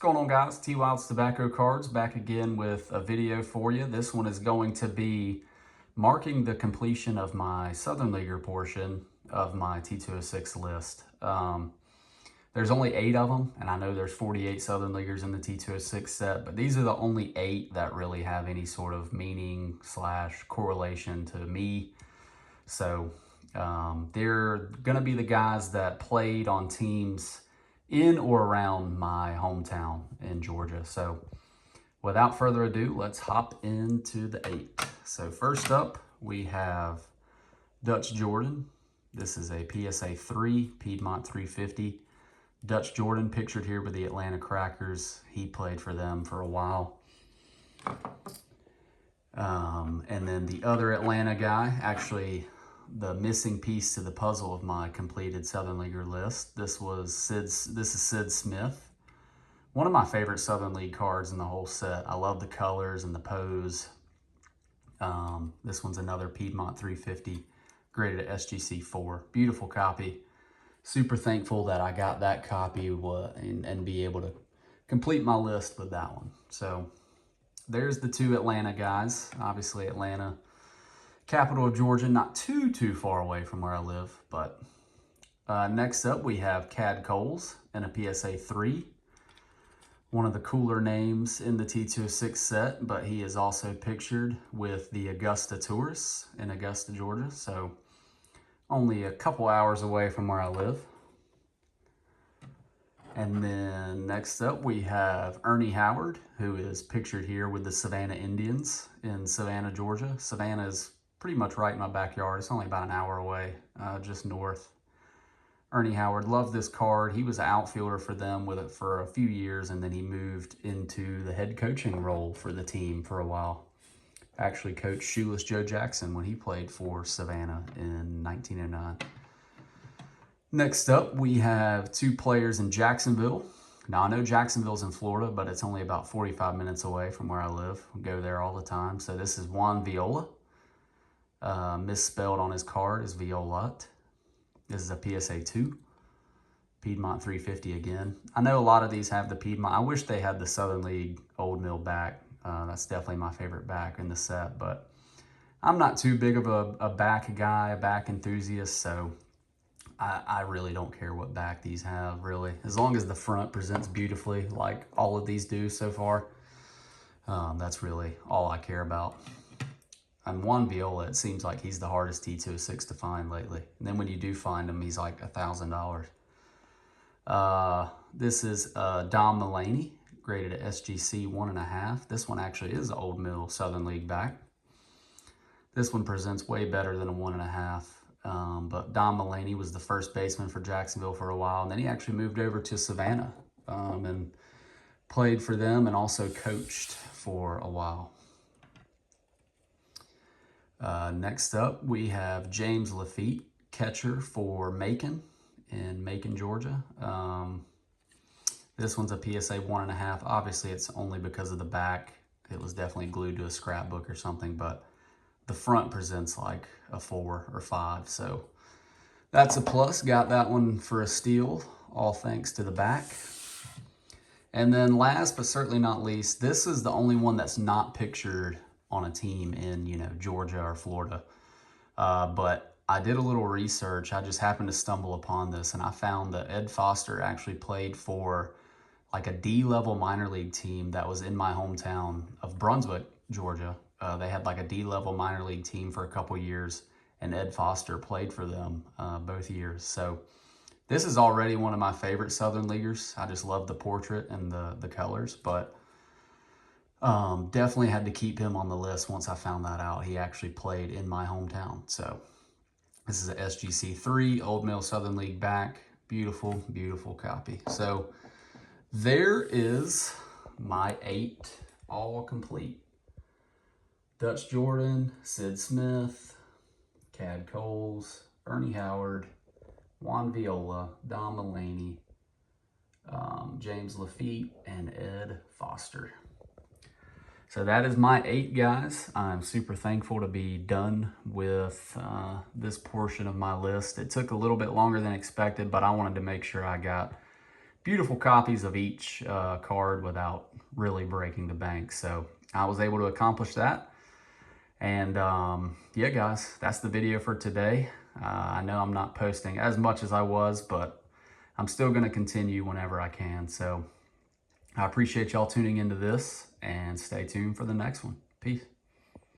going on, guys? T206 Tobacco Cards back again with a video for you. This one is going to be marking the completion of my Southern Leaguer portion of my T206 list. There's only 8 of them, and I know there's 48 Southern Leaguers in the T206 set, but these are the only 8 that really have any sort of meaning / correlation to me. So they're going to be the guys that played on teams in or around my hometown in Georgia. So without further ado, let's hop into the 8. So first up, we have Dutch Jordan. This is a PSA 3 Piedmont 350. Dutch Jordan pictured here with the Atlanta Crackers. He played for them for a while. And then the other Atlanta guy, actually the missing piece to the puzzle of my completed Southern Leaguer list. This is Sid Smith. One of my favorite Southern League cards in the whole set. I love the colors and the pose. This one's another Piedmont 350, graded at SGC 4. Beautiful copy. Super thankful that I got that copy and be able to complete my list with that one. So there's the 2 Atlanta guys. Obviously Atlanta, capital of Georgia, not too far away from where I live. But next up, we have Cad Coles in a PSA 3. One of the cooler names in the T206 set, but he is also pictured with the Augusta Tourists in Augusta, Georgia. So only a couple hours away from where I live. And then next up, we have Ernie Howard, who is pictured here with the Savannah Indians in Savannah, Georgia. Savannah is pretty much right in my backyard. It's only about an hour away, just north. Ernie Howard, loved this card. He was an outfielder for them with it for a few years, and then he moved into the head coaching role for the team for a while. Actually coached Shoeless Joe Jackson when he played for Savannah in 1909. Next up, we have 2 players in Jacksonville. Now, I know Jacksonville's in Florida, but it's only about 45 minutes away from where I live. I go there all the time. So this is Juan Viola. Misspelled on his card is Violat. This is a PSA 2. Piedmont 350 again. I know a lot of these have the Piedmont. I wish they had the Southern League Old Mill back. That's definitely my favorite back in the set, but I'm not too big of a back guy, a back enthusiast, so I really don't care what back these have, really. As long as the front presents beautifully, like all of these do so far, that's really all I care about. And Juan Viola, it seems like he's the hardest T206 to find lately. And then when you do find him, he's like $1,000. This is Dom Mulaney, graded at SGC 1.5. This one actually is an Old Mill Southern League back. This one presents way better than a 1.5. But Dom Mulaney was the first baseman for Jacksonville for a while, and then he actually moved over to Savannah and played for them and also coached for a while. Next up, we have James Lafitte, catcher for Macon in Macon, Georgia. This one's a PSA 1.5. Obviously, it's only because of the back. It was definitely glued to a scrapbook or something, but the front presents like a 4 or 5. So that's a plus. Got that one for a steal, all thanks to the back. And then last but certainly not least, this is the only one that's not pictured on a team in, Georgia or Florida. But I did a little research. I just happened to stumble upon this, and I found that Ed Foster actually played for like a D-level minor league team that was in my hometown of Brunswick, Georgia. They had like a D-level minor league team for a couple years, and Ed Foster played for them both years. So this is already one of my favorite Southern Leaguers. I just love the portrait and the colors, but definitely had to keep him on the list once I found that out. He actually played in my hometown. So this is a SGC 3 Old Mill Southern League back. Beautiful, beautiful copy. So there is my 8, all complete. Dutch Jordan, Sid Smith, Cad Coles, Ernie Howard, Juan Viola, Dom Mulaney, James Lafitte, and Ed Foster. So that is my 8, guys. I'm super thankful to be done with this portion of my list. It took a little bit longer than expected, but I wanted to make sure I got beautiful copies of each card without really breaking the bank. So I was able to accomplish that. And yeah, guys, that's the video for today. I know I'm not posting as much as I was, but I'm still going to continue whenever I can. So I appreciate y'all tuning into this, and stay tuned for the next one. Peace.